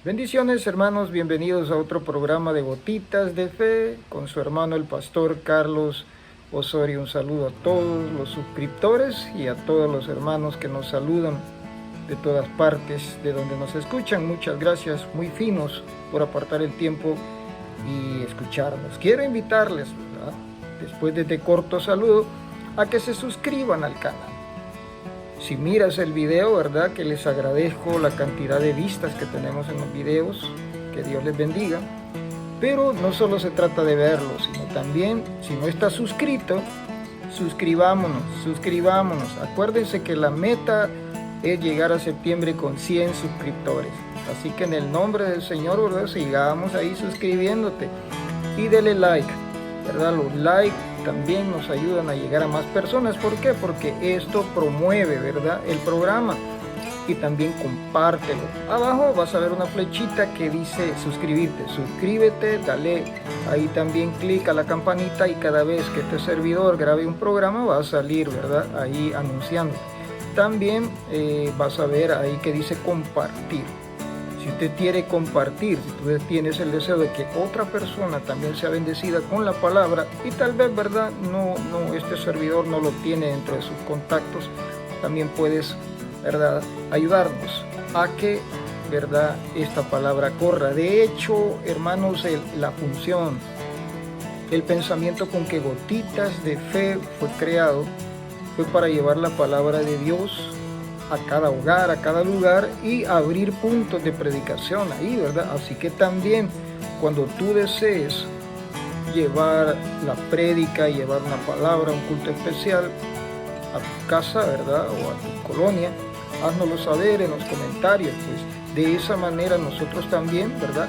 Bendiciones hermanos, bienvenidos a otro programa de Gotitas de Fe con su hermano el pastor Carlos Osorio. Un saludo a todos los suscriptores y a todos los hermanos que nos saludan de todas partes, de donde nos escuchan. Muchas gracias, muy finos, por apartar el tiempo y escucharnos. Quiero invitarles, ¿verdad?, después de este corto saludo, a que se suscriban al canal. Si miras el video, ¿verdad?, que les agradezco la cantidad de vistas que tenemos en los videos, que Dios les bendiga. Pero no solo se trata de verlo, sino también, si no estás suscrito, suscribámonos. Acuérdense que la meta es llegar a septiembre con 100 suscriptores. Así que en el nombre del Señor, ¿verdad?, sigamos ahí suscribiéndote y dele like, ¿verdad? Los likes también nos ayudan a llegar a más personas. ¿Por qué? Porque esto promueve, ¿verdad?, el programa. Y también compártelo. Abajo vas a ver una flechita que dice suscribirte. Suscríbete, dale ahí también clic a la campanita y cada vez que este servidor grabe un programa va a salir, ¿verdad?, ahí anunciando. También vas a ver ahí que dice compartir. Si usted quiere compartir, si tú tienes el deseo de que otra persona también sea bendecida con la palabra y tal vez, ¿verdad?, este servidor no lo tiene dentro de sus contactos, también puedes, ¿verdad?, ayudarnos a que, ¿verdad?, esta palabra corra. De hecho, hermanos, la función, el pensamiento con que Gotitas de Fe fue creado fue para llevar la palabra de Dios a cada hogar, a cada lugar y abrir puntos de predicación ahí, ¿verdad? Así que también cuando tú desees llevar la prédica, llevar una palabra, un culto especial a tu casa, ¿verdad?, o a tu colonia, háznoslo saber en los comentarios. Pues de esa manera nosotros también, ¿verdad?,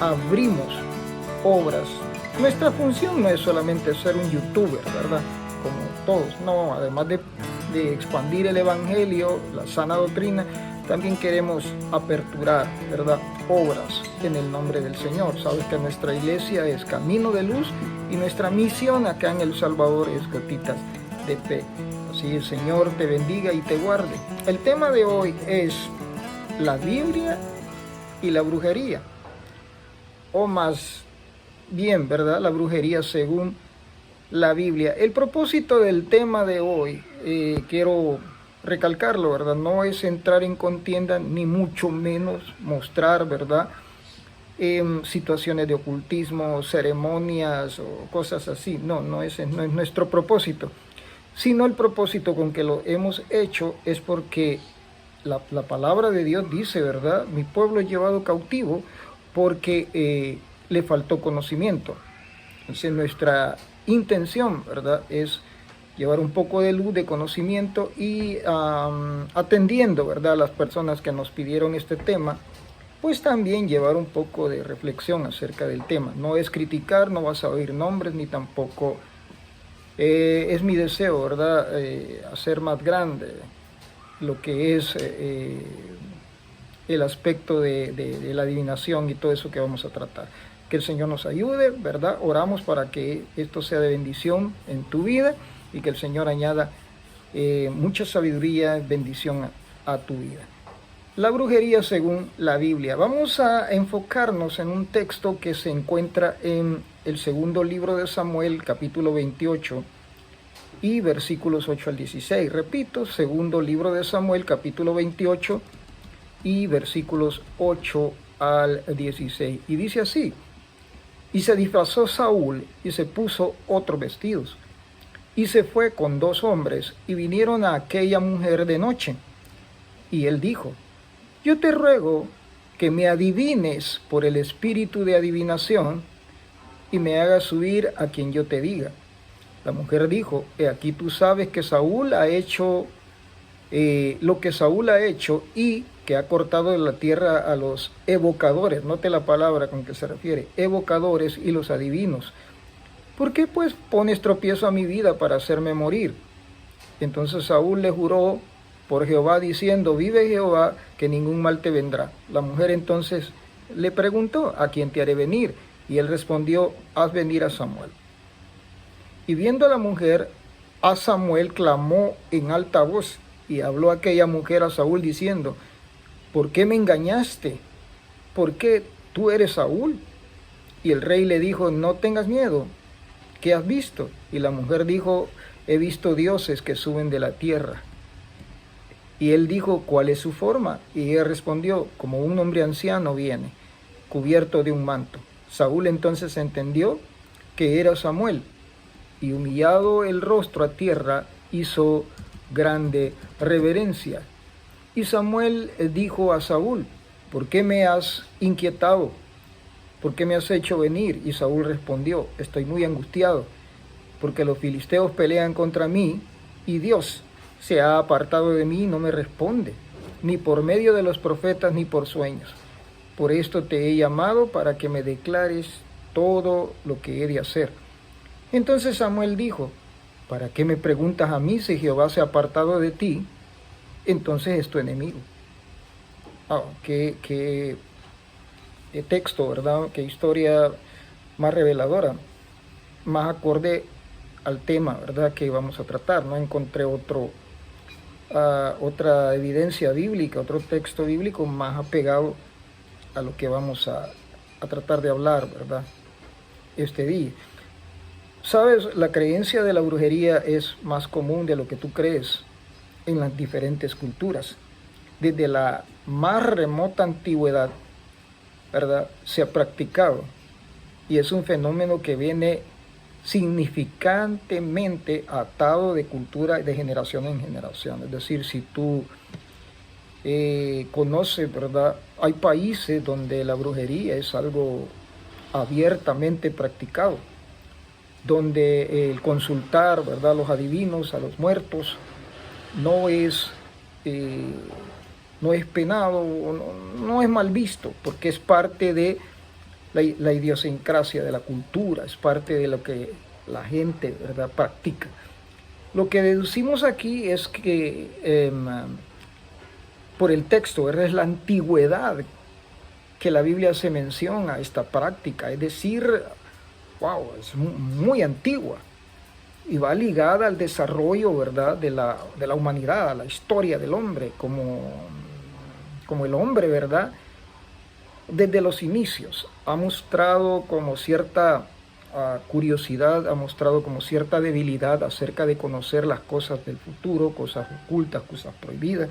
abrimos obras. Nuestra función no es solamente ser un youtuber, ¿verdad?, como todos, no, además de expandir el evangelio, la sana doctrina, también queremos aperturar, ¿verdad?, obras en el nombre del Señor. Sabes que nuestra iglesia es Camino de Luz y nuestra misión acá en El Salvador es Gotitas de Fe. Así el Señor te bendiga y te guarde. El tema de hoy es la Biblia y la brujería, o más bien, ¿verdad?, la brujería según la Biblia. El propósito del tema de hoy, quiero recalcarlo, ¿verdad?, no es entrar en contienda, ni mucho menos mostrar, ¿verdad?, situaciones de ocultismo, ceremonias o cosas así. No es nuestro propósito, sino el propósito con que lo hemos hecho es porque la palabra de Dios dice, ¿verdad?, mi pueblo es llevado cautivo porque le faltó conocimiento. Entonces nuestra intención, ¿verdad?, es llevar un poco de luz, de conocimiento y atendiendo, ¿verdad?, a las personas que nos pidieron este tema, pues también llevar un poco de reflexión acerca del tema. No es criticar, no vas a oír nombres, ni tampoco es mi deseo, ¿verdad?, hacer más grande lo que es el aspecto de la adivinación y todo eso que vamos a tratar. Que el Señor nos ayude, ¿verdad? Oramos para que esto sea de bendición en tu vida y que el Señor añada mucha sabiduría, bendición a tu vida. La brujería según la Biblia. Vamos a enfocarnos en un texto que se encuentra en el segundo libro de Samuel, capítulo 28 y versículos 8 al 16. Repito, segundo libro de Samuel, capítulo 28 y versículos 8 al 16. Y dice así: y se disfrazó Saúl y se puso otros vestidos, y se fue con 2 hombres, y vinieron a aquella mujer de noche. Y él dijo: yo te ruego que me adivines por el espíritu de adivinación, y me hagas subir a quien yo te diga. La mujer dijo: he aquí tú sabes que Saúl ha hecho lo que Saúl ha hecho, y que ha cortado de la tierra a los evocadores. Note la palabra con que se refiere: evocadores y los adivinos. ¿Por qué pues pones tropiezo a mi vida para hacerme morir? Entonces Saúl le juró por Jehová diciendo: vive Jehová, que ningún mal te vendrá. La mujer entonces le preguntó: ¿a quién te haré venir? Y él respondió: haz venir a Samuel. Y viendo a la mujer, a Samuel clamó en alta voz, y habló aquella mujer a Saúl diciendo: ¿por qué me engañaste? ¿por qué tú eres Saúl? Y el rey le dijo, no tengas miedo, ¿qué has visto? Y la mujer dijo, he visto dioses que suben de la tierra. Y él dijo, ¿cuál es su forma? Y ella respondió, como un hombre anciano viene, cubierto de un manto. Saúl entonces entendió que era Samuel, y humillado el rostro a tierra, hizo grande reverencia. Y Samuel dijo a Saúl, ¿por qué me has inquietado? ¿Por qué me has hecho venir? Y Saúl respondió, estoy muy angustiado, porque los filisteos pelean contra mí, y Dios se ha apartado de mí y no me responde, ni por medio de los profetas, ni por sueños. Por esto te he llamado para que me declares todo lo que he de hacer. Entonces Samuel dijo, ¿para qué me preguntas a mí si Jehová se ha apartado de ti? Entonces es tu enemigo. Qué texto, ¿verdad? Qué historia más reveladora, más acorde al tema, ¿verdad?, que vamos a tratar. No encontré otra evidencia bíblica, otro texto bíblico más apegado a lo que vamos a tratar de hablar, ¿verdad?, este día. Sabes, la creencia de la brujería es más común de lo que tú crees en las diferentes culturas. Desde la más remota antigüedad, ¿verdad?, se ha practicado, y es un fenómeno que viene significantemente atado de cultura de generación en generación. Es decir, si tú conoces, ¿verdad?, hay países donde la brujería es algo abiertamente practicado, donde el consultar, ¿verdad?, a los adivinos, a los muertos, no es penado, no es mal visto, porque es parte de la idiosincrasia de la cultura, es parte de lo que la gente, ¿verdad?, practica. Lo que deducimos aquí es que por el texto, ¿verdad?, es la antigüedad que la Biblia hace mención a esta práctica, es decir, wow, es muy antigua y va ligada al desarrollo, ¿verdad?, de la humanidad, a la historia del hombre, como el hombre, ¿verdad?, desde los inicios ha mostrado como cierta curiosidad, ha mostrado como cierta debilidad acerca de conocer las cosas del futuro, cosas ocultas, cosas prohibidas,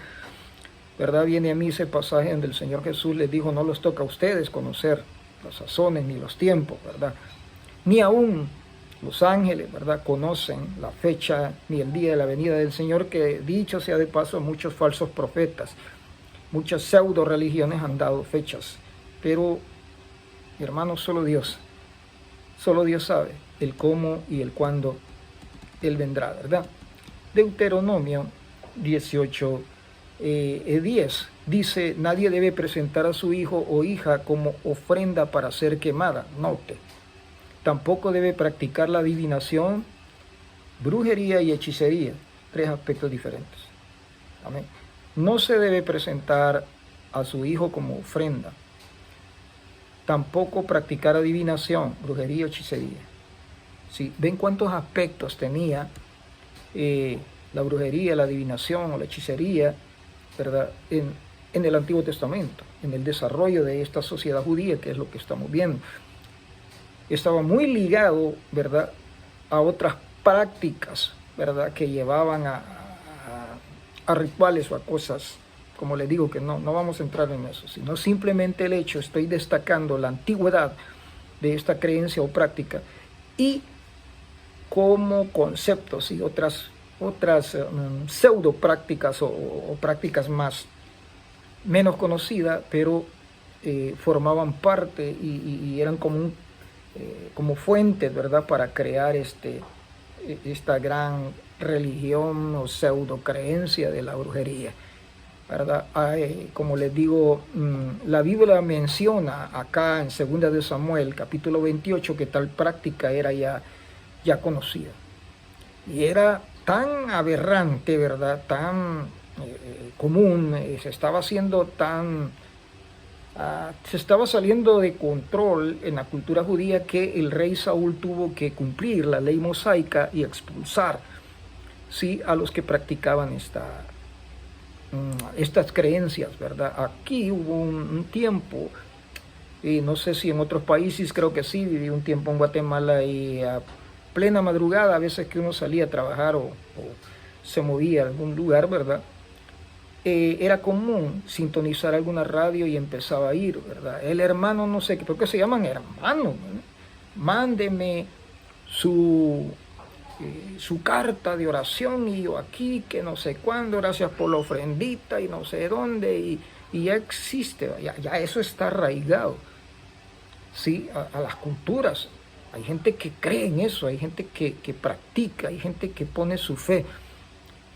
¿verdad? Viene a mí ese pasaje donde el Señor Jesús les dijo, no les toca a ustedes conocer las sazones ni los tiempos, ¿verdad? Ni aún los ángeles, ¿verdad?, conocen la fecha ni el día de la venida del Señor, que dicho sea de paso, muchos falsos profetas, muchas pseudo religiones han dado fechas, pero, mi hermano, solo Dios sabe el cómo y el cuándo Él vendrá, ¿verdad? Deuteronomio 18:10 dice, nadie debe presentar a su hijo o hija como ofrenda para ser quemada, note. Tampoco debe practicar la adivinación, brujería y hechicería, 3 aspectos diferentes. Amén. No se debe presentar a su hijo como ofrenda. Tampoco practicar adivinación, brujería o hechicería. ¿Sí? ¿Ven cuántos aspectos tenía la brujería, la adivinación o la hechicería, ¿verdad?, en el Antiguo Testamento, en el desarrollo de esta sociedad judía, que es lo que estamos viendo? Estaba muy ligado, ¿verdad?, a otras prácticas, ¿verdad?, que llevaban a rituales o a cosas, como les digo, que no vamos a entrar en eso, sino simplemente el hecho, estoy destacando la antigüedad de esta creencia o práctica, y como conceptos y otras pseudo prácticas o prácticas menos conocidas, pero formaban parte y eran como fuentes, ¿verdad?, para crear esta gran religión o pseudo creencia de la brujería, ¿verdad? Como les digo, la Biblia menciona acá en 2 de Samuel, capítulo 28, que tal práctica era ya conocida. Y era tan aberrante, ¿verdad?, tan común, se estaba haciendo se estaba saliendo de control en la cultura judía, que el rey Saúl tuvo que cumplir la ley mosaica y expulsar, ¿sí?, a los que practicaban estas creencias, ¿verdad? Aquí hubo un tiempo Y no sé si en otros países, creo que sí, viví un tiempo en Guatemala y a plena madrugada, a veces que uno salía a trabajar o se movía a algún lugar, ¿verdad? Era común sintonizar alguna radio y empezaba a ir, ¿verdad? El hermano, no sé, ¿por qué se llaman hermanos? ¿Verdad? Mándeme su carta de oración y yo aquí, que no sé cuándo, gracias por la ofrendita y no sé dónde, y ya existe, ya eso está arraigado, ¿sí? A las culturas. Hay gente que cree en eso, hay gente que practica, hay gente que pone su fe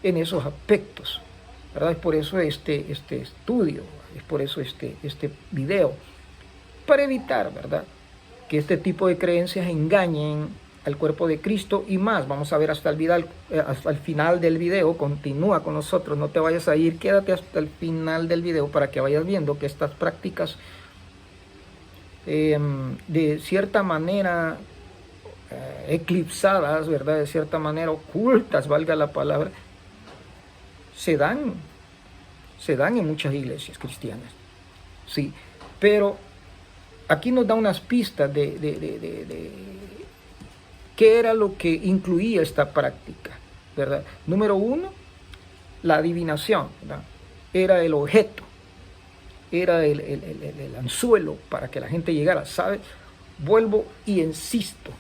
en esos aspectos, ¿verdad? Es por eso este estudio, es por eso este video, para evitar, ¿verdad?, que este tipo de creencias engañen al cuerpo de Cristo y más. Vamos a ver hasta el final del video. Continúa con nosotros, no te vayas a ir, quédate hasta el final del video para que vayas viendo que estas prácticas de cierta manera eclipsadas, ¿verdad?, de cierta manera ocultas, valga la palabra, se dan en muchas iglesias cristianas, sí, pero aquí nos da unas pistas de qué era lo que incluía esta práctica, ¿verdad? Número uno, la adivinación, ¿verdad? Era el objeto, era el anzuelo para que la gente llegara, ¿sabes? Vuelvo y insisto,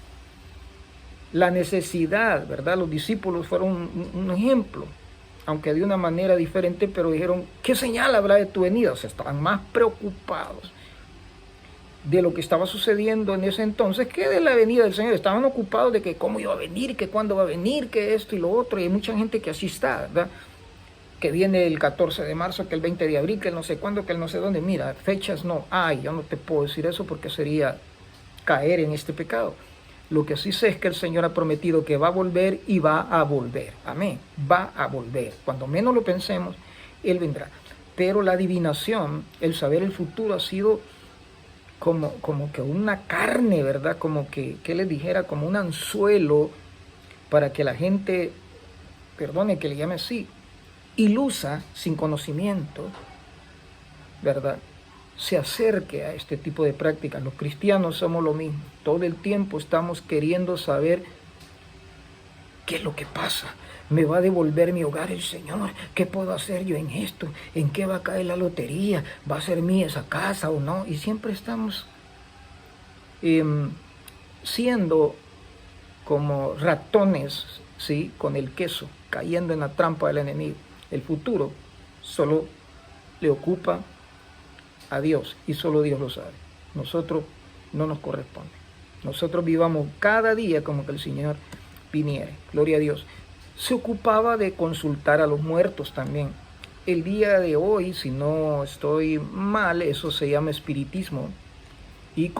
la necesidad, ¿verdad? Los discípulos fueron un ejemplo, aunque de una manera diferente, pero dijeron, ¿qué señal habrá de tu venida? O sea, estaban más preocupados de lo que estaba sucediendo en ese entonces que de la venida del Señor. Estaban ocupados de que cómo iba a venir, que cuándo va a venir, que esto y lo otro, y hay mucha gente que así está, ¿verdad? Que viene el 14 de marzo, que el 20 de abril, que el no sé cuándo, que el no sé dónde. Mira, fechas no hay, yo no te puedo decir eso porque sería caer en este pecado. Lo que sí sé es que el Señor ha prometido que va a volver y va a volver. Amén. Va a volver. Cuando menos lo pensemos, Él vendrá. Pero la adivinación, el saber el futuro, ha sido como que una carne, ¿verdad? Como que les dijera, como un anzuelo para que la gente, perdone que le llame así, ilusa, sin conocimiento, ¿verdad?, se acerque a este tipo de prácticas. Los cristianos somos lo mismo. Todo el tiempo estamos queriendo saber qué es lo que pasa. ¿Me va a devolver mi hogar el Señor? ¿Qué puedo hacer yo en esto? ¿En qué va a caer la lotería? ¿Va a ser mía esa casa o no? Y siempre estamos siendo como ratones, ¿sí?, con el queso, cayendo en la trampa del enemigo. El futuro solo le ocupa a Dios y solo Dios lo sabe. Nosotros no nos corresponde. Nosotros vivamos cada día como que el Señor viniere. Gloria a Dios. Se ocupaba de consultar a los muertos también. El día de hoy, si no estoy mal, eso se llama espiritismo. Y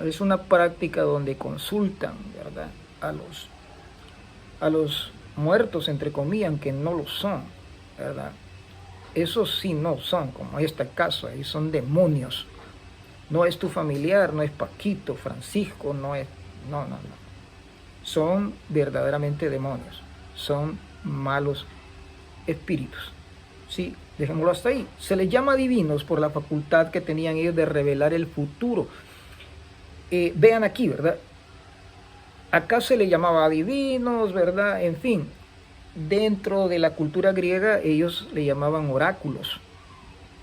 es una práctica donde consultan, ¿verdad?, a los muertos, entre comillas, que no lo son, ¿verdad? Esos sí no son, como este caso, ahí son demonios. No es tu familiar, no es Paquito, Francisco, no. Son verdaderamente demonios, son malos espíritus. Sí, dejémoslo hasta ahí. Se les llama divinos por la facultad que tenían ellos de revelar el futuro. Vean aquí, ¿verdad? Acá se le llamaba divinos, ¿verdad? En fin, dentro de la cultura griega ellos le llamaban oráculos,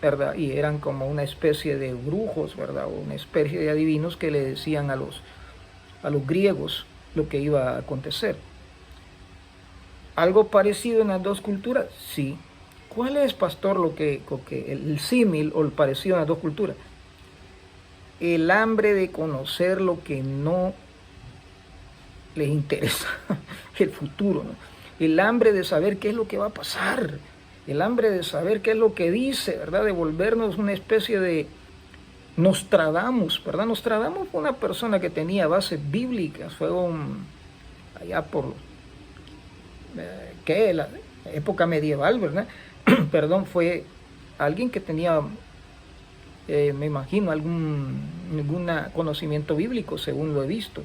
¿verdad? Y eran como una especie de brujos, ¿verdad? O una especie de adivinos que le decían a los griegos lo que iba a acontecer. ¿Algo parecido en las dos culturas? Sí. ¿Cuál es, pastor, el símil o el parecido en las dos culturas? El hambre de conocer lo que no les interesa, el futuro, ¿no? El hambre de saber qué es lo que va a pasar, el hambre de saber qué es lo que dice, ¿verdad? De volvernos una especie de Nostradamus, ¿verdad? Nostradamus fue una persona que tenía bases bíblicas, fue allá por la época medieval, ¿verdad? Perdón, fue alguien que tenía, me imagino, algún conocimiento bíblico, según lo he visto,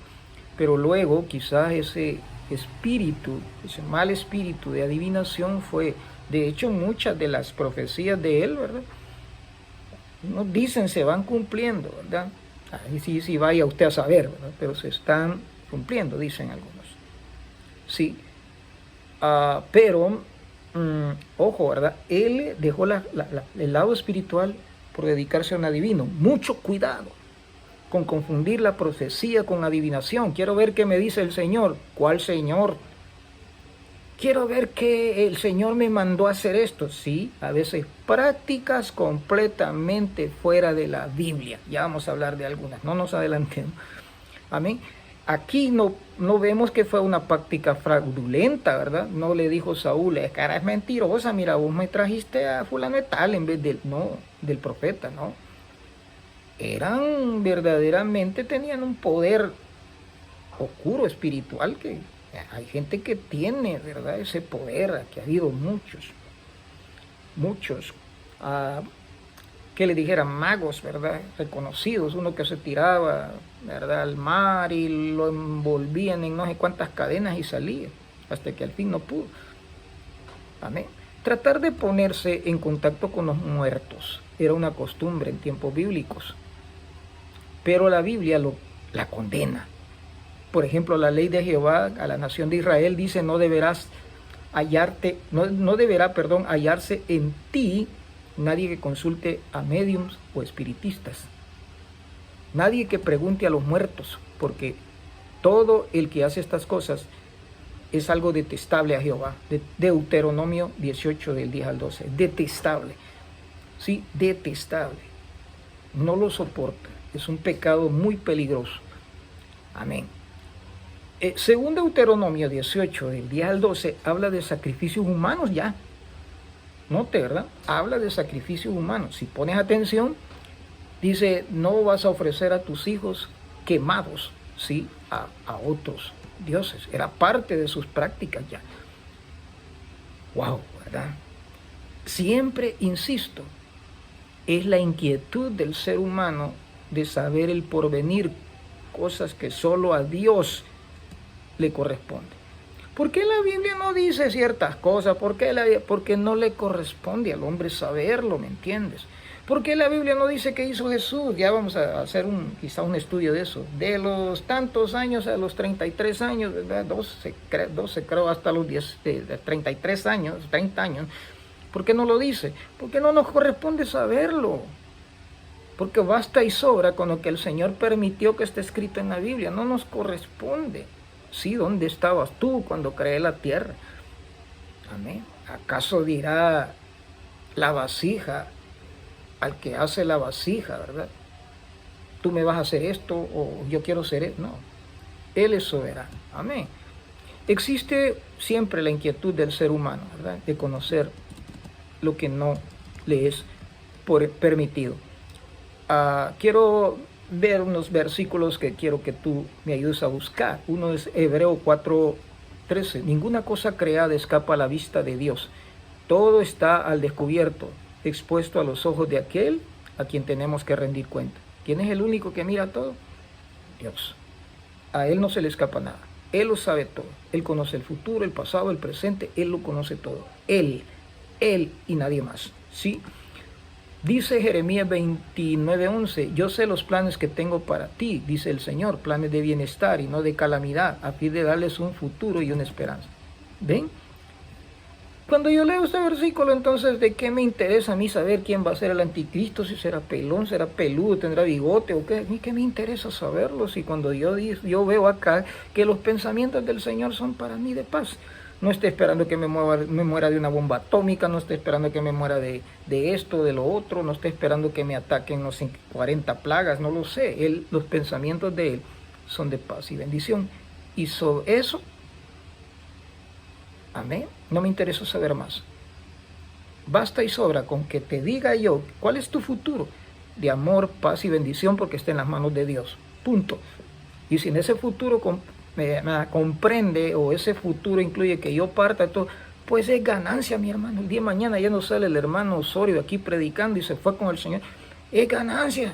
pero luego quizás ese espíritu, ese mal espíritu de adivinación fue, de hecho, muchas de las profecías de él, ¿verdad?, nos dicen se van cumpliendo, ¿verdad? Ahí sí, sí, vaya usted a saber, ¿verdad? Pero se están cumpliendo, dicen algunos. Sí, pero, ojo, ¿verdad? Él dejó el lado espiritual por dedicarse a un adivino. Mucho cuidado con confundir la profecía con adivinación. Quiero ver qué me dice el Señor. ¿Cuál Señor? Quiero ver que el Señor me mandó a hacer esto. Sí, a veces prácticas completamente fuera de la Biblia. Ya vamos a hablar de algunas, no nos adelantemos. Amén. Aquí no vemos que fue una práctica fraudulenta, ¿verdad? No le dijo Saúl, es cara es mentirosa, mira, vos me trajiste a fulano de tal en vez del profeta, ¿no? Eran verdaderamente, tenían un poder oscuro espiritual que hay gente que tiene, ¿verdad? Ese poder, que ha habido muchos, que le dijeran magos, ¿verdad? Reconocidos, uno que se tiraba, ¿verdad? Al mar y lo envolvían en no sé cuántas cadenas y salía, hasta que al fin no pudo. Amén. Tratar de ponerse en contacto con los muertos era una costumbre en tiempos bíblicos, pero la Biblia la condena. Por ejemplo, la ley de Jehová a la nación de Israel dice: no deberá hallarse en ti nadie que consulte a médiums o espiritistas, nadie que pregunte a los muertos, porque todo el que hace estas cosas es algo detestable a Jehová. Deuteronomio 18 del 10 al 12, detestable, sí, detestable, no lo soporta, es un pecado muy peligroso. Amén. Según Deuteronomio 18 del 10 al 12 habla de sacrificios humanos ya. Note, ¿verdad? Habla de sacrificios humanos. Si pones atención, dice: no vas a ofrecer a tus hijos quemados, ¿sí? A otros dioses. Era parte de sus prácticas ya. Wow, ¿verdad? Siempre, insisto, es la inquietud del ser humano de saber el porvenir, cosas que solo a Dios le corresponde. ¿Por qué la Biblia no dice ciertas cosas? Porque no le corresponde al hombre saberlo, ¿me entiendes? ¿Por qué la Biblia no dice qué hizo Jesús? Ya vamos a hacer quizá un estudio de eso. De los tantos años a los 33 años, 12 creo, hasta los 33 años, 30 años. ¿Por qué no lo dice? Porque no nos corresponde saberlo. Porque basta y sobra con lo que el Señor permitió que esté escrito en la Biblia. No nos corresponde. Sí, ¿dónde estabas tú cuando creé la tierra? Amén. ¿Acaso dirá la vasija al que hace la vasija, verdad? Tú me vas a hacer esto o yo quiero hacer esto. No, Él es soberano. Amén. Existe siempre la inquietud del ser humano, ¿verdad? De conocer lo que no le es permitido. Quiero ver unos versículos que quiero que tú me ayudes a buscar. Uno es Hebreo 4:13. Ninguna cosa creada escapa a la vista de Dios. Todo está al descubierto, expuesto a los ojos de aquel a quien tenemos que rendir cuenta. ¿Quién es el único que mira todo? Dios. A Él no se le escapa nada. Él lo sabe todo. Él conoce el futuro, el pasado, el presente. Él lo conoce todo. Él y nadie más. ¿Sí? Dice Jeremías 29:11: yo sé los planes que tengo para ti, dice el Señor, planes de bienestar y no de calamidad, a fin de darles un futuro y una esperanza. ¿Ven? Cuando yo leo este versículo, entonces, ¿de qué me interesa a mí saber quién va a ser el anticristo? Si será pelón, será peludo, tendrá bigote o qué. ¿A mí qué me interesa saberlo? Si cuando yo veo acá que los pensamientos del Señor son para mí de paz. No estoy esperando que me muera de una bomba atómica, no estoy esperando que me muera de esto, de lo otro, no estoy esperando que me ataquen los 40 plagas, no lo sé. Los pensamientos de Él son de paz y bendición. Y sobre eso, amén, no me interesa saber más. Basta y sobra con que te diga yo cuál es tu futuro de amor, paz y bendición, porque está en las manos de Dios. Punto. Y si en ese futuro comprende, o ese futuro incluye que yo parta todo, pues es ganancia, mi hermano. El día de mañana ya no sale el hermano Osorio aquí predicando y se fue con el Señor. Es ganancia.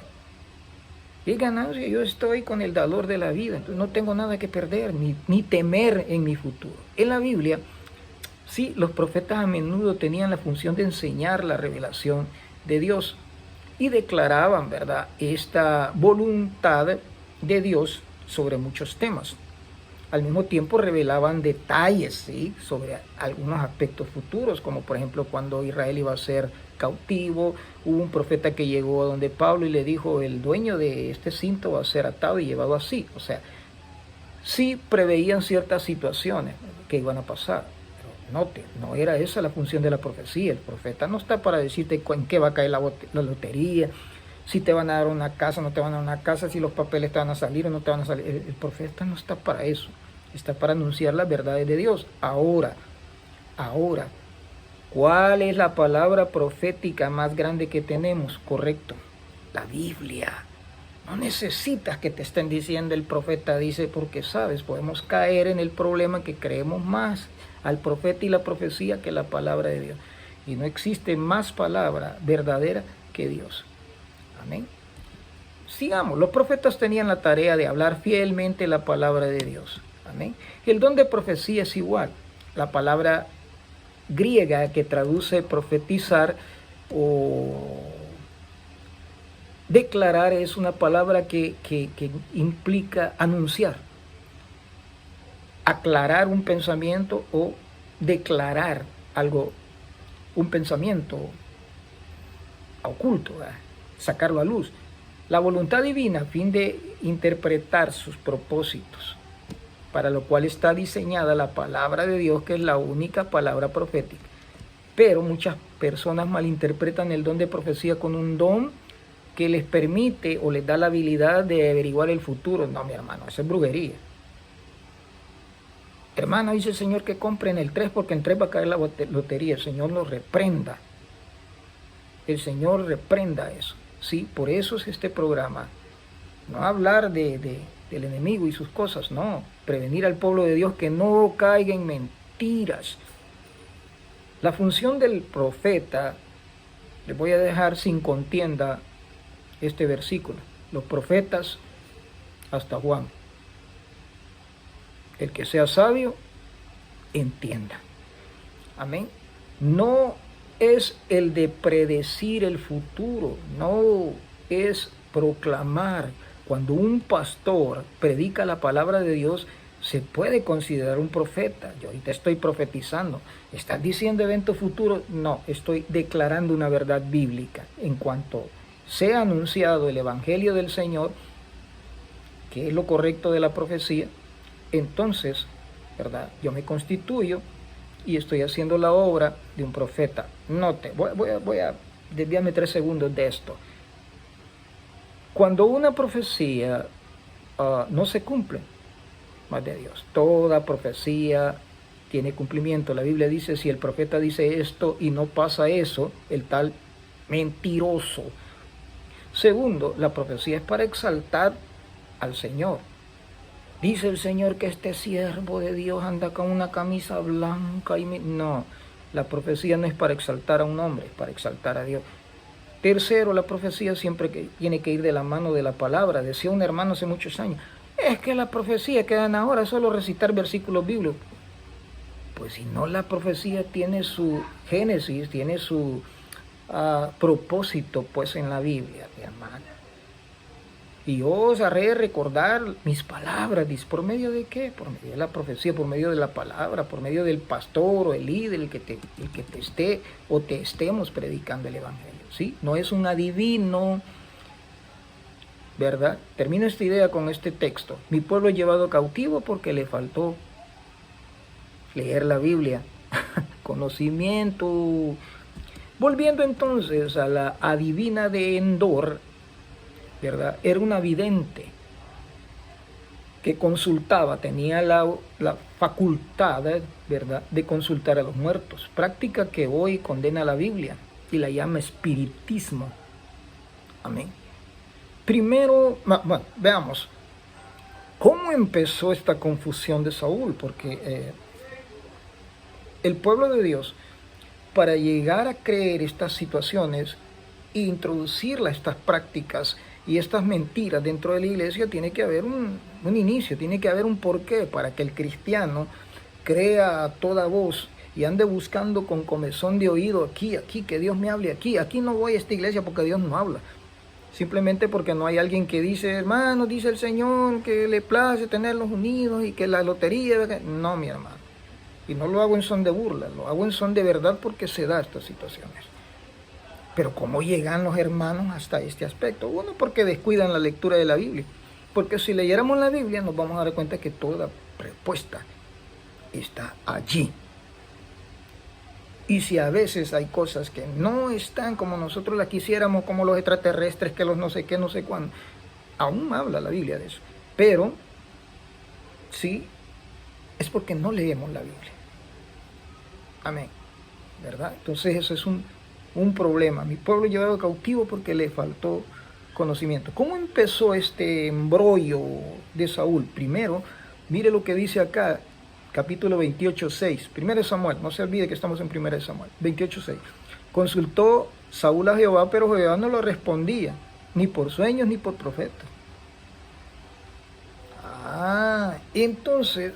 Es ganancia. Yo estoy con el dador de la vida. Entonces no tengo nada que perder, ni temer en mi futuro. En la Biblia, sí, los profetas a menudo tenían la función de enseñar la revelación de Dios. y declaraban, ¿verdad?, esta voluntad de Dios sobre muchos temas. Al mismo tiempo revelaban detalles, ¿sí?, sobre algunos aspectos futuros, como por ejemplo cuando Israel iba a ser cautivo. Hubo un profeta que llegó a donde Pablo y le dijo: el dueño de este cinto va a ser atado y llevado así. O sea, sí preveían ciertas situaciones que iban a pasar. Pero note, no era esa la función de la profecía. El profeta no está para decirte en qué va a caer la lotería, si te van a dar una casa, no te van a dar una casa, si los papeles te van a salir o no te van a salir. El profeta no está para eso. Está para anunciar las verdades de Dios. Ahora, ¿cuál es la palabra profética más grande que tenemos? Correcto, la Biblia. No necesitas que te estén diciendo el profeta dice, porque sabes, podemos caer en el problema que creemos más al profeta y la profecía que la palabra de Dios. Y no existe más palabra verdadera que Dios. Amén. Sigamos, los profetas tenían la tarea de hablar fielmente la palabra de Dios. Amén. El don de profecía es igual. La palabra griega que traduce profetizar o declarar es una palabra que implica anunciar, aclarar un pensamiento o declarar algo, un pensamiento oculto, ¿verdad?, sacarlo a luz. La voluntad divina a fin de interpretar sus propósitos, para lo cual está diseñada la palabra de Dios, que es la única palabra profética. Pero muchas personas malinterpretan el don de profecía con un don que les permite o les da la habilidad de averiguar el futuro. No, mi hermano, eso es brujería. Hermano, dice el Señor que compren el 3 porque en 3 va a caer la lotería. El Señor lo reprenda. El Señor reprenda eso. Sí, por eso es este programa. No hablar del enemigo y sus cosas, no. Prevenir al pueblo de Dios que no caiga en mentiras. La función del profeta, les voy a dejar sin contienda este versículo. Los profetas hasta Juan. El que sea sabio, entienda. Amén. No es el de predecir el futuro, no es proclamar. Cuando un pastor predica la palabra de Dios, se puede considerar un profeta. Yo ahorita estoy profetizando. ¿Estás diciendo evento futuro? No, estoy declarando una verdad bíblica. En cuanto sea anunciado el evangelio del Señor, que es lo correcto de la profecía, entonces, ¿verdad?, yo me constituyo y estoy haciendo la obra de un profeta. Note, voy a desviarme 3 segundos de esto. Cuando una profecía no se cumple, más de Dios, toda profecía tiene cumplimiento. La Biblia dice, si el profeta dice esto y no pasa eso, el tal mentiroso. Segundo, la profecía es para exaltar al Señor. Dice el Señor que este siervo de Dios anda con una camisa blanca y no, la profecía no es para exaltar a un hombre, es para exaltar a Dios. Tercero, la profecía siempre tiene que ir de la mano de la palabra. Decía un hermano hace muchos años, es que la profecía que dan ahora es solo recitar versículos bíblicos. Pues si no, la profecía tiene su génesis, tiene su propósito pues en la Biblia, mi hermano. Y yo os haré recordar mis palabras. ¿Por medio de qué? Por medio de la profecía, por medio de la palabra, por medio del pastor o el líder, el que te esté o te estemos predicando el evangelio. ¿Sí? No es un adivino, ¿verdad? Termino esta idea con este texto. Mi pueblo es llevado cautivo porque le faltó leer la Biblia, conocimiento. Volviendo entonces a la adivina de Endor, ¿verdad? Era una vidente que consultaba, tenía la facultad, ¿verdad?, de consultar a los muertos, práctica que hoy condena la Biblia y la llama espiritismo. Amén. Primero, bueno, veamos cómo empezó esta confusión de Saúl, porque el pueblo de Dios, para llegar a creer estas situaciones e introducir estas prácticas y estas mentiras dentro de la iglesia, tiene que haber un inicio, tiene que haber un porqué para que el cristiano crea a toda voz y ande buscando con comezón de oído aquí, que Dios me hable aquí. Aquí no voy a esta iglesia porque Dios no habla. Simplemente porque no hay alguien que dice, hermano, dice el Señor que le place tenerlos unidos y que la lotería... No, mi hermano. Y no lo hago en son de burla, lo hago en son de verdad porque se da estas situaciones. Pero ¿cómo llegan los hermanos hasta este aspecto? Uno, porque descuidan la lectura de la Biblia. Porque si leyéramos la Biblia nos vamos a dar cuenta que toda respuesta está allí. Y si a veces hay cosas que no están como nosotros las quisiéramos, como los extraterrestres, que los no sé qué, no sé cuándo, aún habla la Biblia de eso. Pero, sí, es porque no leemos la Biblia. Amén. ¿Verdad? Entonces eso es un problema. Mi pueblo llevado cautivo porque le faltó conocimiento. ¿Cómo empezó este embrollo de Saúl? Primero, mire lo que dice acá. Capítulo 28:6, 1 Samuel, no se olvide que estamos en 1 Samuel, 28:6. Consultó Saúl a Jehová, pero Jehová no lo respondía, ni por sueños ni por profetas. Entonces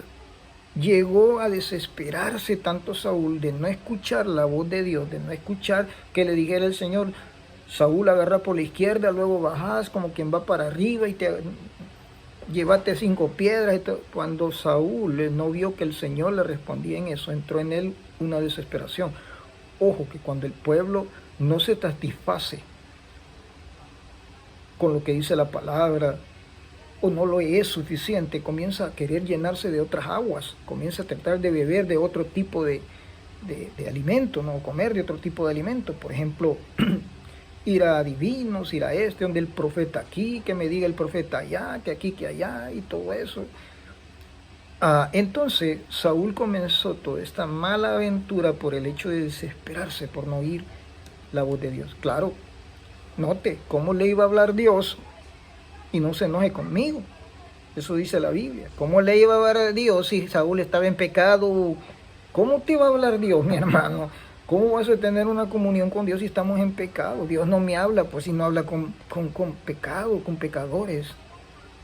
llegó a desesperarse tanto Saúl de no escuchar la voz de Dios, de no escuchar que le dijera el Señor, Saúl agarra por la izquierda, luego bajás como quien va para arriba y te... llévate 5 piedras. Y todo. Cuando Saúl no vio que el Señor le respondía en eso, entró en él una desesperación. Ojo, que cuando el pueblo no se satisface con lo que dice la palabra, o no lo es suficiente, comienza a querer llenarse de otras aguas, comienza a tratar de beber de otro tipo de alimento, ¿no? Comer de otro tipo de alimento. Por ejemplo, ir a adivinos, ir a donde el profeta aquí, que me diga el profeta allá, que aquí, que allá, y todo eso. Entonces Saúl comenzó toda esta mala aventura por el hecho de desesperarse, por no oír la voz de Dios. Claro, note cómo le iba a hablar Dios y no se enoje conmigo. Eso dice la Biblia. ¿Cómo le iba a hablar a Dios si Saúl estaba en pecado? ¿Cómo te iba a hablar Dios, mi hermano? ¿Cómo vas a tener una comunión con Dios si estamos en pecado? Dios no me habla, pues si no habla con pecado, con pecadores.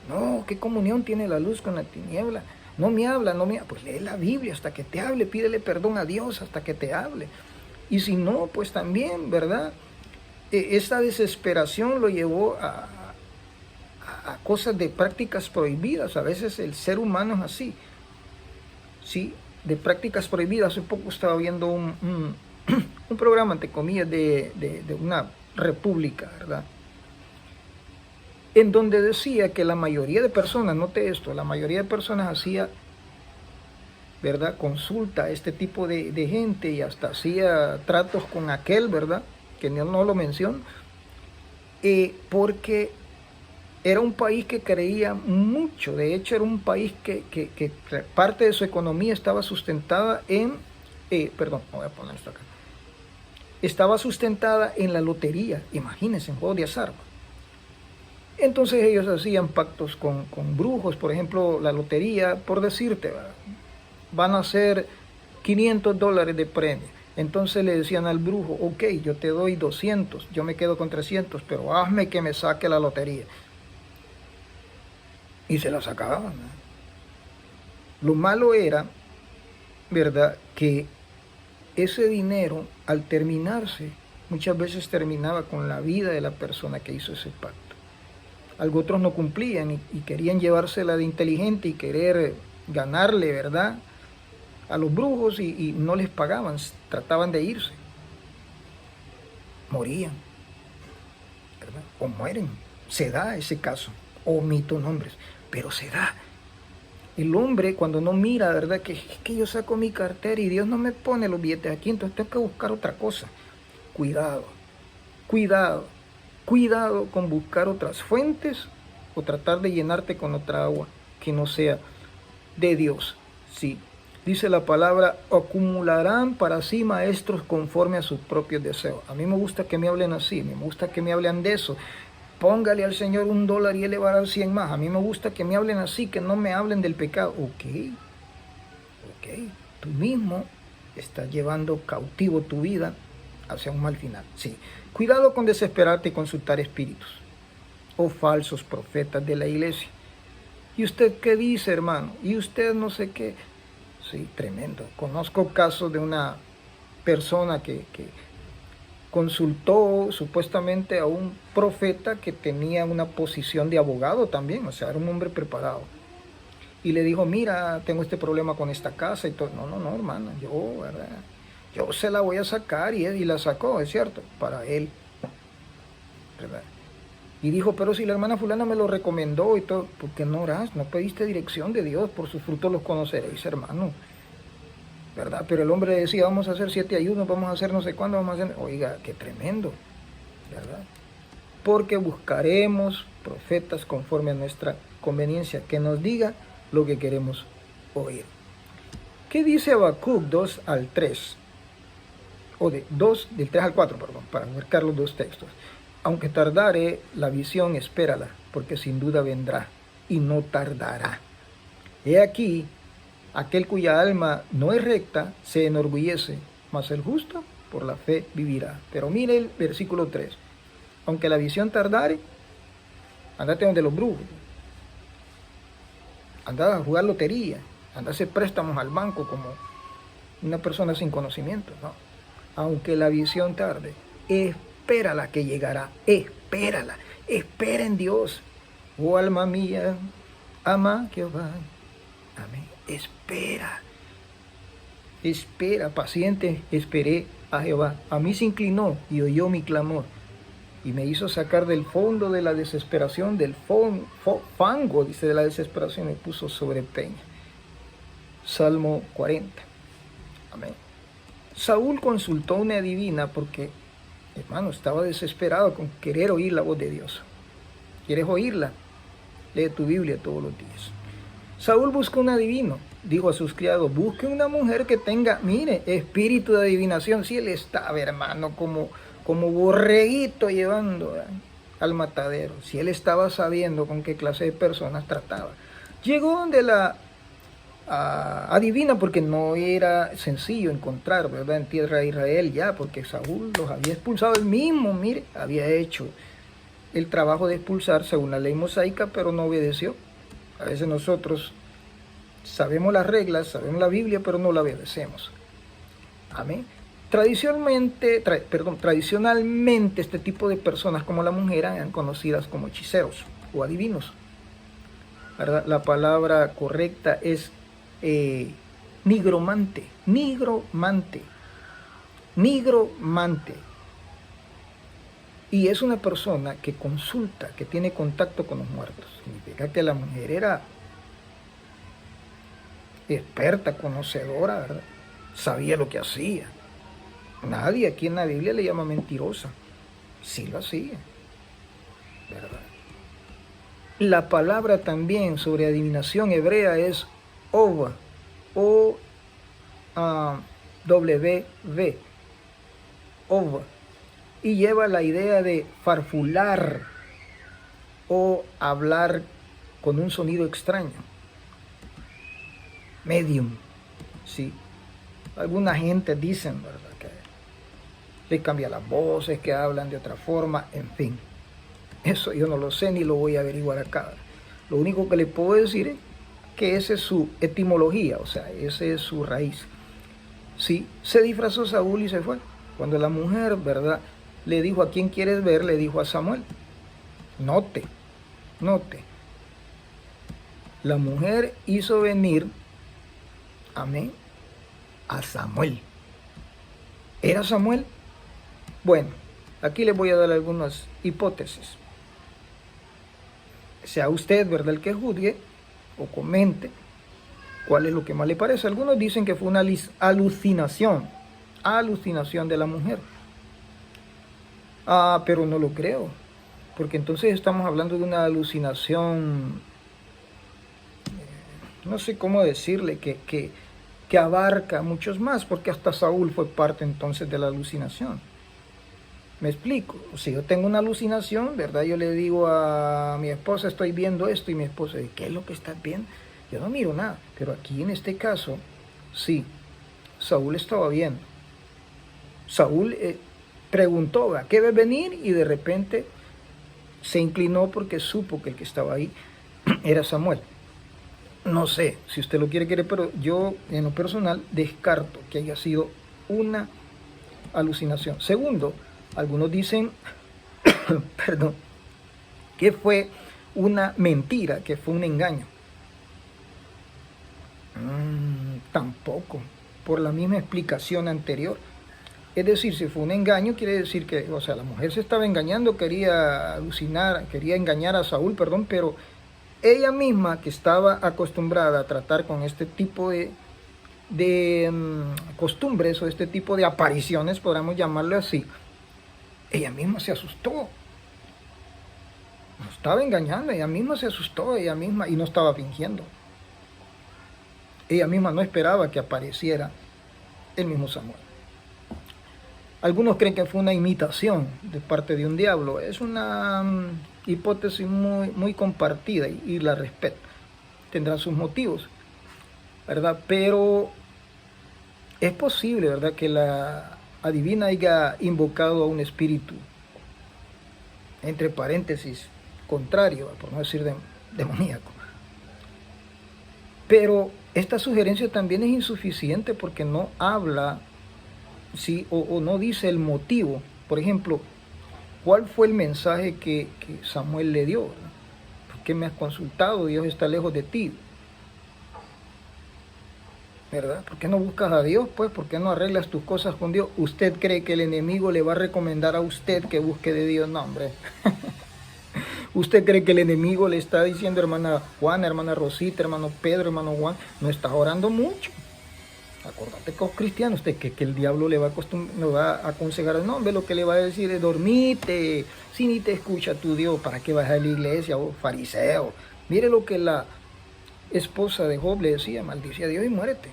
No, ¿qué comunión tiene la luz con la tiniebla? No me habla, pues lee la Biblia hasta que te hable, pídele perdón a Dios hasta que te hable. Y si no, pues también, ¿verdad? Esa desesperación lo llevó a cosas de prácticas prohibidas. A veces el ser humano es así, ¿sí? De prácticas prohibidas. Hace poco estaba viendo un programa, entre comillas, de una república, ¿verdad? En donde decía que la mayoría de personas, note esto, la mayoría de personas hacía, ¿verdad?, consulta a este tipo de gente y hasta hacía tratos con aquel, ¿verdad?, que no lo menciono, porque era un país que creía mucho. De hecho, era un país que parte de su economía estaba sustentada en, voy a poner esto acá, estaba sustentada en la lotería, imagínense, en juegos de azar. Entonces ellos hacían pactos con brujos. Por ejemplo, la lotería, por decirte, ¿verdad?, van a ser $500 de premio. Entonces le decían al brujo, ok, yo te doy 200, yo me quedo con 300, pero hazme que me saque la lotería. Y se la sacaban, ¿verdad? Lo malo era, ¿verdad?, que ese dinero, al terminarse, muchas veces terminaba con la vida de la persona que hizo ese pacto. Algo otros no cumplían y querían llevársela de inteligente y querer ganarle, ¿verdad?, a los brujos y no les pagaban, trataban de irse. Morían, ¿verdad?, o mueren. Se da ese caso. Omito nombres, pero se da. El hombre cuando no mira, ¿verdad?, que es que yo saco mi cartera y Dios no me pone los billetes aquí, entonces tengo que buscar otra cosa. Cuidado, cuidado, cuidado con buscar otras fuentes o tratar de llenarte con otra agua que no sea de Dios. Sí, dice la palabra, acumularán para sí maestros conforme a sus propios deseos. A mí me gusta que me hablen así, me gusta que me hablen de eso. Póngale al Señor $1 y Él le va a dar 100 más. A mí me gusta que me hablen así, que no me hablen del pecado. Ok, tú mismo estás llevando cautivo tu vida hacia un mal final. Sí, cuidado con desesperarte y consultar espíritus o falsos profetas de la iglesia. ¿Y usted qué dice, hermano? ¿Y usted no sé qué? sí, tremendo. Conozco casos de una persona que consultó supuestamente a un profeta que tenía una posición de abogado también, o sea, era un hombre preparado. Y le dijo, mira, tengo este problema con esta casa y todo. No, no, no, hermano, ¿verdad? Yo se la voy a sacar y la sacó, es cierto, para él, ¿verdad? Y dijo, pero si la hermana fulana me lo recomendó y todo, ¿por qué no orás? No pediste dirección de Dios, por sus frutos los conoceréis, hermano, ¿verdad? Pero el hombre decía, vamos a hacer 7 ayunos, vamos a hacer no sé cuándo, vamos a hacer... Oiga, qué tremendo, ¿verdad? Porque buscaremos profetas conforme a nuestra conveniencia, que nos diga lo que queremos oír. ¿Qué dice Habacuc 2 al 3? O del 3 al 4, perdón, para marcar los dos textos. Aunque tardare la visión, espérala, porque sin duda vendrá, y no tardará. He aquí, aquel cuya alma no es recta, se enorgullece, mas el justo por la fe vivirá. Pero mire el versículo 3. Aunque la visión tardare, andate donde los brujos, anda a jugar lotería, anda a hacer préstamos al banco como una persona sin conocimiento, ¿no? Aunque la visión tarde, espérala que llegará, espérala, espera en Dios. Oh alma mía, ama a Jehová, amén, espera, paciente, esperé a Jehová. A mí se inclinó y oyó mi clamor, y me hizo sacar del fondo de la desesperación, del fango, dice, de la desesperación, me puso sobre peña. Salmo 40. Amén. Saúl consultó a una adivina porque, hermano, estaba desesperado con querer oír la voz de Dios. ¿Quieres oírla? Lee tu Biblia todos los días. Saúl buscó un adivino, dijo a sus criados, busque una mujer que tenga, mire, espíritu de adivinación. Si él estaba, hermano, como borreguito llevando al matadero, si él estaba sabiendo con qué clase de personas trataba. Llegó donde la adivina, porque no era sencillo encontrar, ¿verdad?, en tierra de Israel ya, porque Saúl los había expulsado él mismo, mire, había hecho el trabajo de expulsar según la ley mosaica, pero no obedeció. A veces nosotros sabemos las reglas, sabemos la Biblia, pero no la obedecemos. Amén. Tradicionalmente este tipo de personas como la mujer eran conocidas como hechiceros o adivinos, ¿verdad? La palabra correcta es nigromante. Y es una persona que consulta, que tiene contacto con los muertos. Significa que la mujer era experta, conocedora, ¿verdad? Sabía lo que hacía. Nadie aquí en la Biblia le llama mentirosa. Sí lo hacía, ¿verdad? La palabra también sobre adivinación hebrea es ova, O-W-V, ova, y lleva la idea de farfular o hablar con un sonido extraño. Medium, sí. Alguna gente dicen, ¿verdad?, que le cambia las voces, que hablan de otra forma, en fin. Eso yo no lo sé ni lo voy a averiguar acá. Lo único que le puedo decir es que esa es su etimología, o sea, esa es su raíz. Sí, se disfrazó Saúl y se fue. Cuando la mujer, ¿verdad?, le dijo, ¿a quién quieres ver?, le dijo a Samuel. Note. La mujer hizo venir, amén, a Samuel. ¿Era Samuel? Bueno, aquí les voy a dar algunas hipótesis. Sea usted, ¿verdad?, el que juzgue o comente cuál es lo que más le parece. Algunos dicen que fue una alucinación de la mujer. Pero no lo creo, porque entonces estamos hablando de una alucinación, no sé cómo decirle, que abarca a muchos más, porque hasta Saúl fue parte entonces de la alucinación. Me explico. Si yo tengo una alucinación, ¿verdad?, yo le digo a mi esposa, estoy viendo esto, y mi esposa dice, ¿qué es lo que estás viendo? Yo no miro nada. Pero aquí en este caso, sí, Saúl estaba viendo. Saúl preguntó, ¿a qué ves venir? Y de repente se inclinó porque supo que el que estaba ahí era Samuel. No sé si usted lo quiere creer, pero yo en lo personal descarto que haya sido una alucinación. Segundo, algunos dicen, perdón, que fue una mentira, que fue un engaño. Tampoco, por la misma explicación anterior. Es decir, si fue un engaño, quiere decir que, o sea, la mujer se estaba engañando, quería alucinar, quería engañar a Saúl, perdón, pero ella misma, que estaba acostumbrada a tratar con este tipo de costumbres o este tipo de apariciones, podríamos llamarlo así, ella misma se asustó. No estaba engañando, ella misma se asustó, ella misma, y no estaba fingiendo. Ella misma no esperaba que apareciera el mismo Samuel. Algunos creen que fue una imitación de parte de un diablo. Es una hipótesis muy compartida y la respeto. Tendrá sus motivos, ¿verdad? Pero es posible, ¿verdad?, que la adivina haya invocado a un espíritu, entre paréntesis, contrario, por no decir demoníaco. Pero esta sugerencia también es insuficiente porque no habla, sí, o no dice el motivo. Por ejemplo, ¿cuál fue el mensaje que Samuel le dio? ¿Por qué me has consultado? Dios está lejos de ti, ¿verdad? ¿Por qué no buscas a Dios? Pues, ¿por qué no arreglas tus cosas con Dios? ¿Usted cree que el enemigo le va a recomendar a usted que busque de Dios? No, hombre. ¿Usted cree que el enemigo le está diciendo, hermana Juana, hermana Rosita, hermano Pedro, hermano Juan, no estás orando mucho? Acordate que es cristiano, usted que el diablo le va a aconsejar, no, hombre, lo que le va a decir es dormite, si ni te escucha tu Dios, ¿para qué vas a la iglesia, oh, fariseo? Mire lo que la esposa de Job le decía, maldice a Dios y muérete.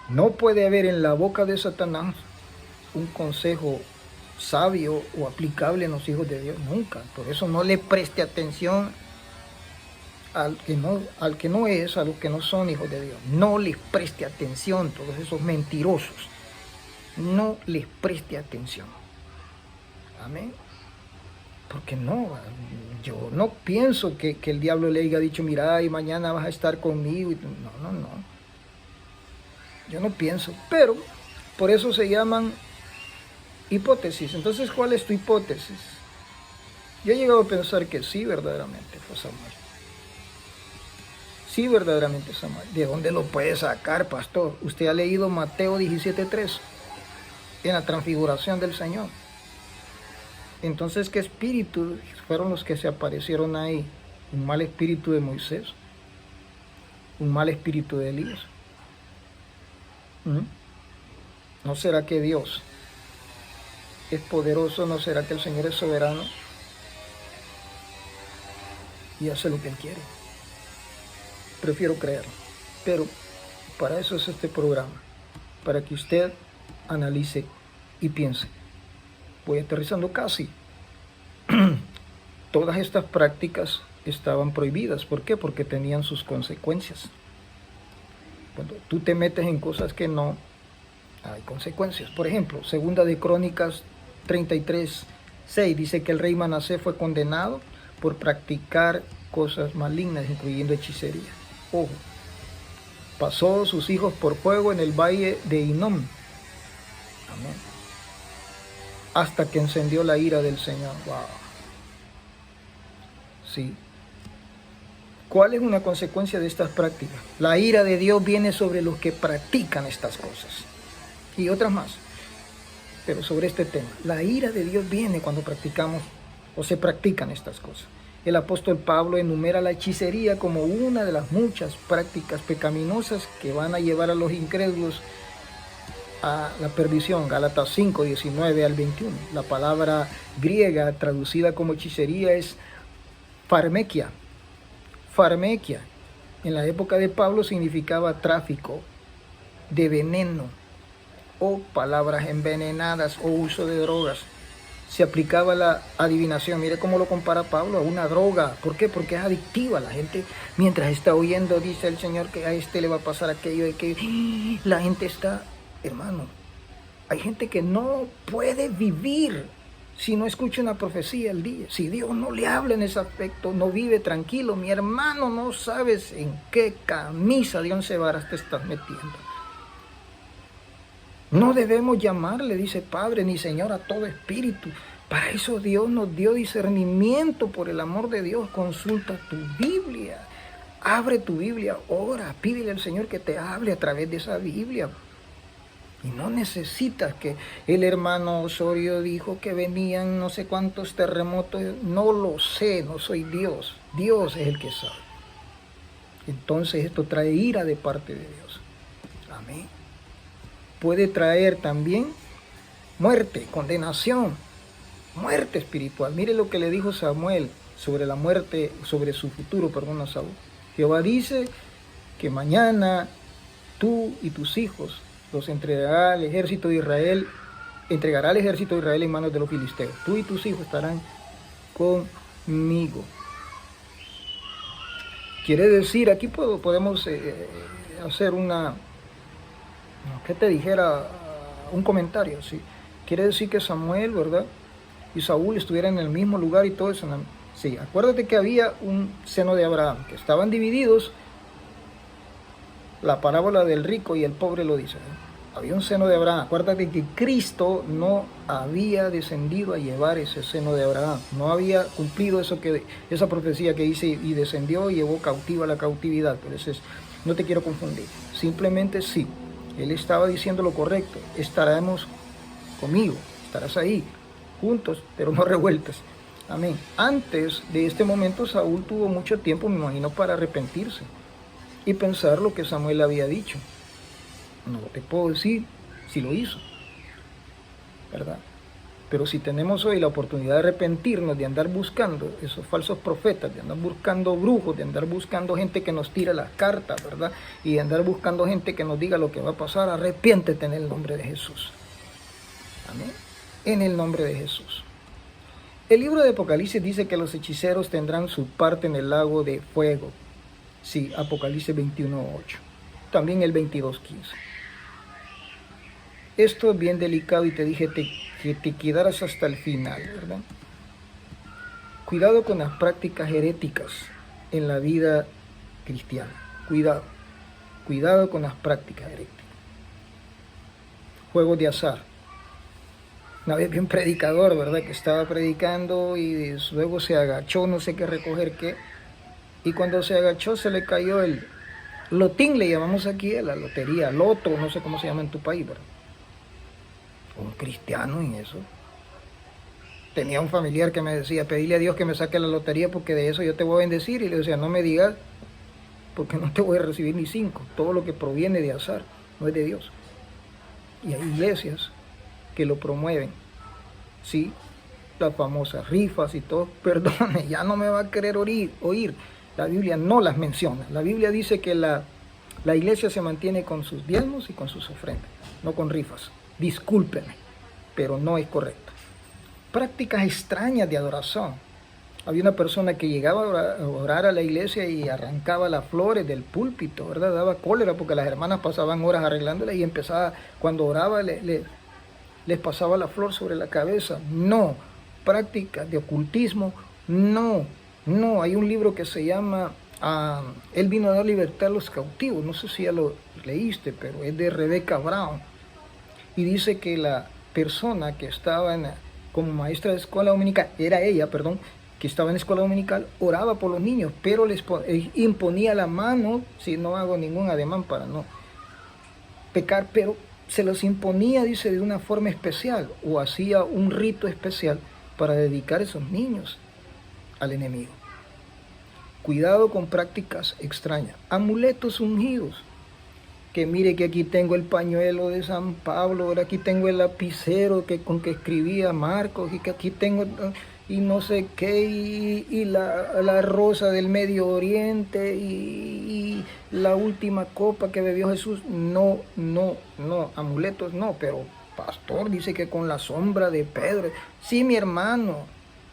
No puede haber en la boca de Satanás un consejo sabio o aplicable en los hijos de Dios, nunca. Por eso no le preste atención al que no es, a los que no son hijos de Dios. No les preste atención, todos esos mentirosos. No les preste atención. Amén. Porque no, yo no pienso que el diablo le haya dicho, mira, y mañana vas a estar conmigo. No. Yo no pienso, pero por eso se llaman hipótesis. Entonces, ¿cuál es tu hipótesis? Yo he llegado a pensar que sí, verdaderamente fue Samuel. Sí, verdaderamente Samuel. ¿De dónde lo puede sacar, pastor? Usted ha leído Mateo 17:3 en la transfiguración del Señor. Entonces, ¿qué espíritus fueron los que se aparecieron ahí? ¿Un mal espíritu de Moisés? ¿Un mal espíritu de Elías? ¿No será que Dios es poderoso? ¿No será que el Señor es soberano y hace lo que Él quiere? Prefiero creerlo, pero para eso es este programa, para que usted analice y piense. Voy aterrizando casi. Todas estas prácticas estaban prohibidas. ¿Por qué? Porque tenían sus consecuencias. Cuando tú te metes en cosas que no, hay consecuencias. Por ejemplo, segunda de Crónicas 33:6 dice que el rey Manasés fue condenado por practicar cosas malignas, incluyendo hechicería. Ojo, pasó sus hijos por fuego en el valle de Hinnom. Amén. Hasta que encendió la ira del Señor. Wow. Sí. ¿Cuál es una consecuencia de estas prácticas? La ira de Dios viene sobre los que practican estas cosas. Y otras más. Pero sobre este tema. La ira de Dios viene cuando practicamos o se practican estas cosas. El apóstol Pablo enumera la hechicería como una de las muchas prácticas pecaminosas que van a llevar a los incrédulos a la perdición. Gálatas 5:19-21. La palabra griega traducida como hechicería es pharmakia. Pharmakia en la época de Pablo significaba tráfico de veneno o palabras envenenadas o uso de drogas. Se aplicaba la adivinación. Mire cómo lo compara Pablo a una droga. ¿Por qué? Porque es adictiva. La gente, mientras está oyendo, dice el Señor que a este le va a pasar aquello. La gente está, hermano, hay gente que no puede vivir Si no escucha una profecía al día, si Dios no le habla en ese aspecto, no vive tranquilo, mi hermano, no sabes en qué camisa de once varas te estás metiendo. No debemos llamarle, dice Padre, ni Señor a todo espíritu. Para eso Dios nos dio discernimiento, por el amor de Dios. Consulta tu Biblia, abre tu Biblia, ora, pídele al Señor que te hable a través de esa Biblia. Y no necesitas que el hermano Osorio dijo que venían no sé cuántos terremotos. No lo sé, no soy Dios. Dios es el que sabe. Entonces esto trae ira de parte de Dios. Amén. Puede traer también muerte, condenación, muerte espiritual. Mire lo que le dijo Samuel sobre la muerte, sobre su futuro, perdón, a Saúl. Jehová dice que mañana tú y tus hijos los entregará al ejército de Israel, entregará al ejército de Israel en manos de los filisteos. Tú y tus hijos estarán conmigo. Quiere decir, aquí podemos hacer una, ¿qué te dijera? Un comentario, ¿sí? Quiere decir que Samuel, ¿verdad? Y Saúl estuvieran en el mismo lugar y todo eso. Sí, acuérdate que había un seno de Abraham, que estaban divididos. La parábola del rico y el pobre lo dice, ¿eh? Había un seno de Abraham. Acuérdate que Cristo no había descendido a llevar ese seno de Abraham. No había cumplido esa profecía que dice y descendió y llevó cautiva la cautividad. Pero no te quiero confundir. Simplemente sí, él estaba diciendo lo correcto. Estaremos conmigo, estarás ahí, juntos, pero no revueltos. Amén. Antes de este momento, Saúl tuvo mucho tiempo, me imagino, para arrepentirse y pensar lo que Samuel había dicho. No te puedo decir si lo hizo, ¿verdad? Pero si tenemos hoy la oportunidad de arrepentirnos, de andar buscando esos falsos profetas, de andar buscando brujos, de andar buscando gente que nos tire las cartas, ¿verdad? Y de andar buscando gente que nos diga lo que va a pasar, arrepiéntete en el nombre de Jesús. Amén. En el nombre de Jesús. El libro de Apocalipsis dice que los hechiceros tendrán su parte en el lago de fuego. Sí, Apocalipsis 21:8. También el 22:15. Esto es bien delicado y te dije que te quedaras hasta el final, ¿verdad? Cuidado con las prácticas heréticas en la vida cristiana. Cuidado con las prácticas heréticas. Juegos de azar. Una vez vi un predicador, ¿verdad? Que estaba predicando y luego se agachó, no sé qué recoger qué. Y cuando se agachó se le cayó el lotín, le llamamos aquí a la lotería, loto, no sé cómo se llama en tu país, ¿verdad? Un cristiano en eso. Tenía un familiar que me decía, pedile a Dios que me saque la lotería porque de eso yo te voy a bendecir. Y le decía, no me digas, porque no te voy a recibir ni 5. Todo lo que proviene de azar no es de Dios. Y hay iglesias que lo promueven, sí, las famosas rifas y todo. Perdone, ya no me va a querer oír. La Biblia no las menciona. La Biblia dice que la iglesia se mantiene con sus diezmos y con sus ofrendas, no con rifas. Discúlpeme, pero no es correcto. Prácticas extrañas de adoración. Había una persona que llegaba a orar a la iglesia y arrancaba las flores del púlpito, ¿verdad? Daba cólera porque las hermanas pasaban horas arreglándolas y empezaba, cuando oraba, les pasaba la flor sobre la cabeza. No. Prácticas de ocultismo, no. Hay un libro que se llama Él vino a dar libertad a los cautivos. No sé si ya lo leíste, pero es de Rebecca Brown. Y dice que la persona que estaba como maestra de escuela dominical, era ella, perdón, que estaba en escuela dominical, oraba por los niños, pero les imponía la mano, si no hago ningún ademán para no pecar, pero se los imponía, dice, de una forma especial, o hacía un rito especial para dedicar a esos niños al enemigo. Cuidado con prácticas extrañas. Amuletos ungidos. Que mire que aquí tengo el pañuelo de San Pablo, ahora aquí tengo el lapicero con que escribía Marcos, y que aquí tengo y no sé qué, y la rosa del Medio Oriente, y la última copa que bebió Jesús. No, amuletos no, pero pastor dice que con la sombra de Pedro. Sí, mi hermano,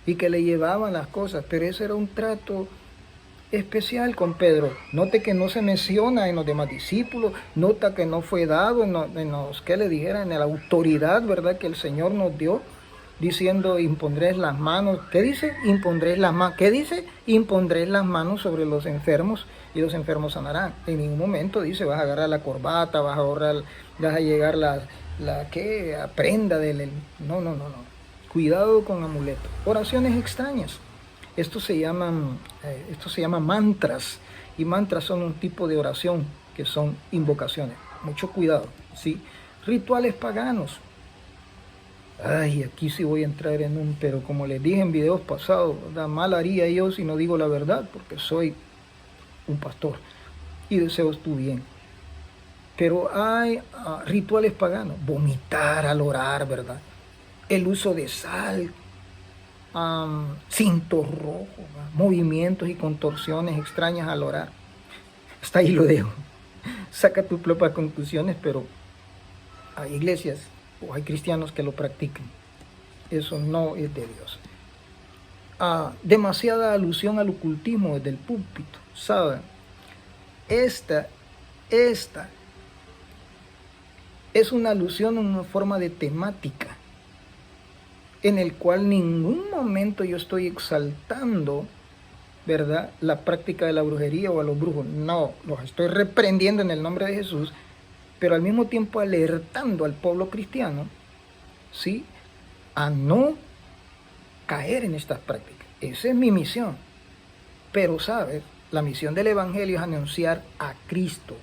y que le llevaban las cosas, pero ese era un trato especial con Pedro. Note que no se menciona en los demás discípulos, nota que no fue dado en los que le dijeran, en la autoridad, ¿verdad?, que el Señor nos dio. diciendo impondréis las manos. ¿Qué dice? Impondréis las manos. ¿Qué dice? Impondréis las manos sobre los enfermos y los enfermos sanarán. En ningún momento dice vas a agarrar la corbata, vas a llegar la prenda del... No. Cuidado con amuletos. Oraciones extrañas. Esto se llama mantras. Y mantras son un tipo de oración que son invocaciones. Mucho cuidado, ¿sí? Rituales paganos. Ay, aquí sí voy a entrar pero como les dije en videos pasados, ¿verdad? Mal haría yo si no digo la verdad, porque soy un pastor y deseo tu bien. Pero hay rituales paganos, vomitar al orar, ¿verdad? El uso de sal, cintos rojos, ¿verdad? Movimientos y contorsiones extrañas al orar. Hasta ahí lo dejo. Saca tus propias conclusiones, pero hay iglesias o hay cristianos que lo practican. Eso no es de Dios. Demasiada alusión al ocultismo desde el púlpito, ¿saben? Esta es una alusión en una forma de temática, en el cual ningún momento yo estoy exaltando, ¿verdad?, la práctica de la brujería o a los brujos. No, los estoy reprendiendo en el nombre de Jesús, pero al mismo tiempo alertando al pueblo cristiano, ¿sí?, a no caer en estas prácticas. Esa es mi misión. Pero, ¿sabes? La misión del Evangelio es anunciar a Cristo,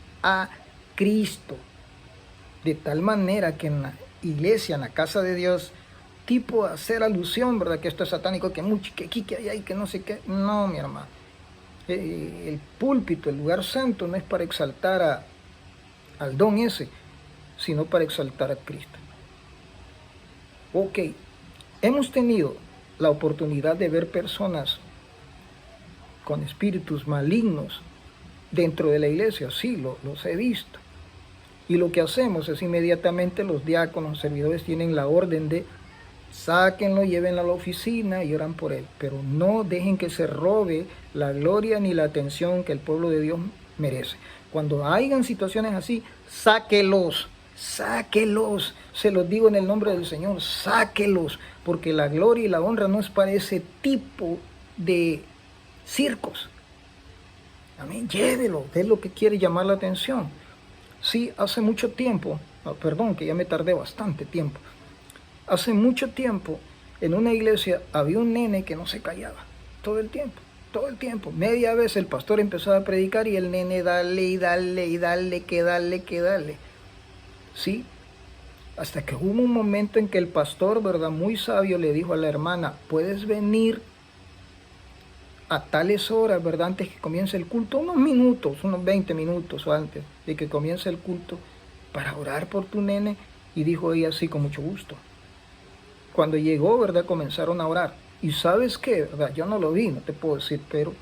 de tal manera que en la iglesia, en la casa de Dios, tipo hacer alusión, ¿verdad?, que esto es satánico, que mucho, que aquí, que allá y que no sé qué. No, mi hermano. El púlpito, el lugar santo, no es para exaltar al don ese, sino para exaltar a Cristo. Ok, hemos tenido la oportunidad de ver personas con espíritus malignos dentro de la iglesia, sí, los he visto. Y lo que hacemos es inmediatamente los diáconos, los servidores tienen la orden de sáquenlo, llévenlo a la oficina y oran por él. Pero no dejen que se robe la gloria ni la atención que el pueblo de Dios merece. Cuando hayan situaciones así, sáquelos. Se los digo en el nombre del Señor, sáquelos. Porque la gloria y la honra no es para ese tipo de circos. Amén, llévelo, es lo que quiere llamar la atención. Sí, hace mucho tiempo, perdón, que ya me tardé bastante tiempo. Hace mucho tiempo, en una iglesia había un nene que no se callaba, todo el tiempo. Media vez el pastor empezaba a predicar y el nene dale, que dale. Sí, hasta que hubo un momento en que el pastor, ¿verdad?, muy sabio, le dijo a la hermana, puedes venir a tales horas, ¿verdad?, antes que comience el culto, unos 20 minutos o antes de que comience el culto, para orar por tu nene. Y dijo ella así, con mucho gusto. Cuando llegó, ¿verdad?, comenzaron a orar. Y ¿sabes qué?, ¿verdad? Yo no lo vi, no te puedo decir, pero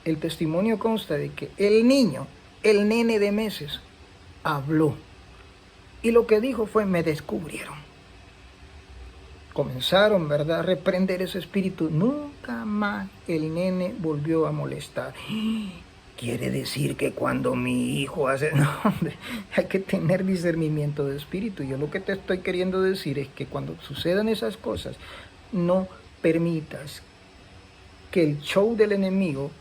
el testimonio consta de que el nene de meses, habló. Y lo que dijo fue, me descubrieron. Comenzaron, ¿verdad?, a reprender ese espíritu. Nunca más el nene volvió a molestar. Quiere decir que cuando mi hijo hace... No, hombre, hay que tener discernimiento de espíritu. Yo lo que te estoy queriendo decir es que cuando sucedan esas cosas, no permitas que el show del enemigo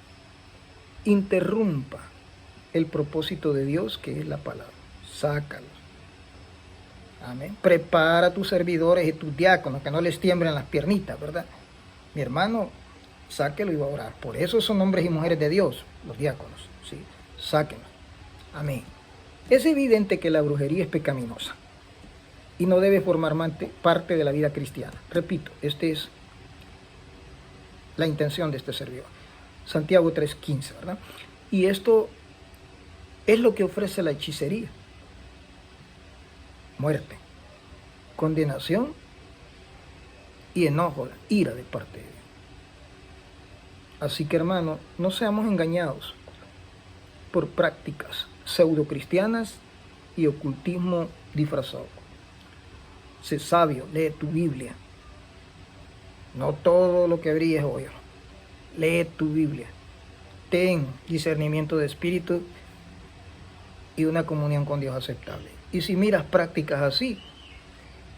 interrumpa el propósito de Dios, que es la palabra. Sácalo. Amén. Prepara a tus servidores y tus diáconos, que no les tiemblen las piernitas, ¿verdad? Mi hermano, sáquelo y va a orar. Por eso son hombres y mujeres de Dios, los diáconos, ¿sí? Sáquenlo. Amén. Es evidente que la brujería es pecaminosa y no debe formar parte de la vida cristiana. Repito, esta es la intención de este servidor. Santiago 3:15, ¿verdad? Y esto es lo que ofrece la hechicería. Muerte, condenación y enojo, ira de parte de Dios. Así que, hermano, no seamos engañados por prácticas pseudocristianas y ocultismo disfrazado. Sé sabio, lee tu Biblia. No todo lo que brilla es oro. Lee tu Biblia. Ten discernimiento de espíritu y una comunión con Dios aceptable. Y si miras prácticas así,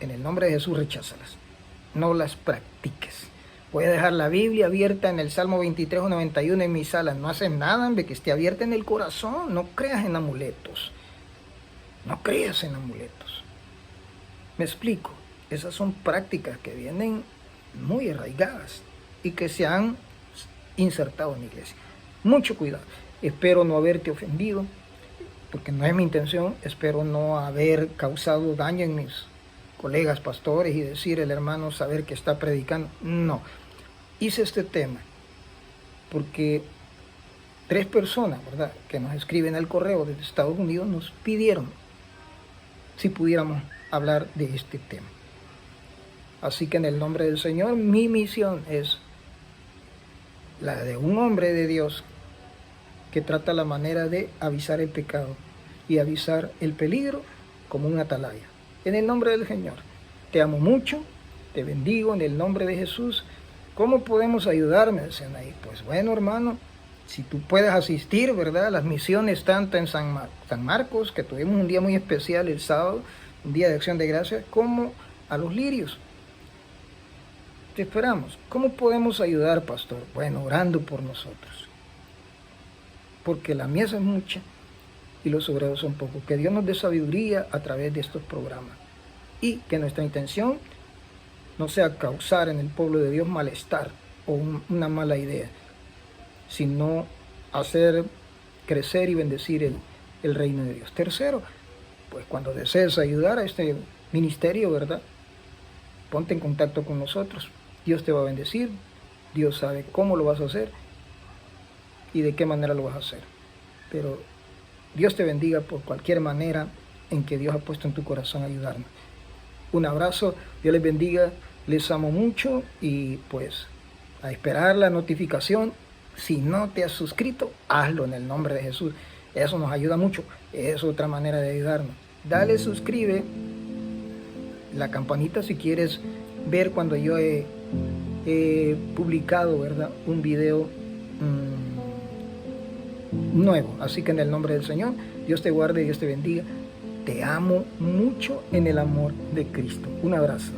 en el nombre de Jesús, recházalas. no las practiques. Voy a dejar la Biblia abierta en el Salmo 23 o 91 en mi sala. No haces nada, hombre, que esté abierta en el corazón. No creas en amuletos. No creas en amuletos. Me explico. Esas son prácticas que vienen muy arraigadas y que se han insertado en la iglesia. Mucho cuidado. Espero no haberte ofendido, porque no es mi intención. Espero no haber causado daño en mis colegas pastores y decir el hermano saber que está predicando. No. Hice este tema porque 3 personas, ¿verdad?, que nos escriben al correo desde Estados Unidos nos pidieron si pudiéramos hablar de este tema. Así que en el nombre del Señor, mi misión es la de un hombre de Dios que trata la manera de avisar el pecado y avisar el peligro como un atalaya. En el nombre del Señor, te amo mucho, te bendigo en el nombre de Jesús. ¿Cómo podemos ayudarme? Dicen ahí. Pues bueno, hermano, si tú puedes asistir, ¿verdad?, las misiones tanto en San Marcos, que tuvimos un día muy especial el sábado, un día de acción de gracias, como a los lirios. Te esperamos. ¿Cómo podemos ayudar, pastor? Bueno, orando por nosotros. Porque la mies es mucha y los obreros son pocos. Que Dios nos dé sabiduría a través de estos programas. Y que nuestra intención no sea causar en el pueblo de Dios malestar o una mala idea, sino hacer crecer y bendecir el reino de Dios. Tercero, pues cuando desees ayudar a este ministerio, ¿verdad?, ponte en contacto con nosotros. Dios te va a bendecir. Dios sabe cómo lo vas a hacer y de qué manera lo vas a hacer. Pero Dios te bendiga por cualquier manera en que Dios ha puesto en tu corazón ayudarnos. Un abrazo, Dios les bendiga, les amo mucho y pues a esperar la notificación. Si no te has suscrito, hazlo en el nombre de Jesús. Eso nos ayuda mucho, es otra manera de ayudarnos. Dale, suscribe, la campanita si quieres ver cuando yo he publicado, ¿verdad?, un video nuevo. Así que en el nombre del Señor, Dios te guarde, Dios te bendiga. Te amo mucho en el amor de Cristo. Un abrazo.